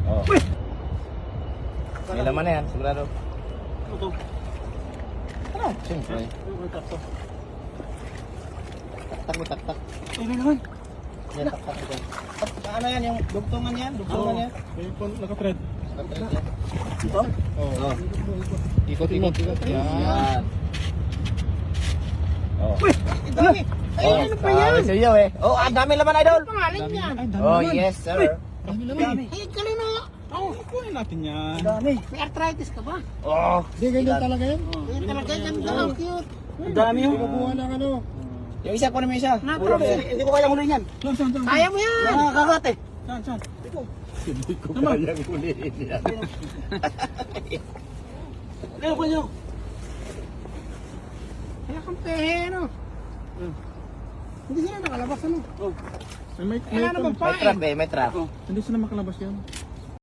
Oh. May laman na yan, sigurado. Ito. Ano? Siyempre. Tak to. Tak mo, tak. Ano naman? Yan, tak. Ano yan, yung dugtungan yan? Dugtungan yan? Naka-thread. Ito? Oo. Ikot. Yan. Oh. Ang dami. Oh, ano pa yan? Seryo eh. Oh, ang dami laman, idol. Pangalan yan. Oh, yes, sir. Dami naman. Ay, kalina. Oo, kunin natin yan. Dami. May arthritis ka ba? Oh. Hindi, ganyan talaga yan. Yan talaga yan. Ang cute. Ang dami yun. Kukuha ng ano. Yung isa, kunin mo isa. Hindi ko kayang huliin yan. Saan? Kaya mo yan. Nakakagate. Saan? Hindi ko kayang huliin yan. Ano ko nyo? Kaya kang pehe, no? Hindi sila nakalabas, ano? May Kaya naman May trap eh, may trap. Hindi sila makalabas yan.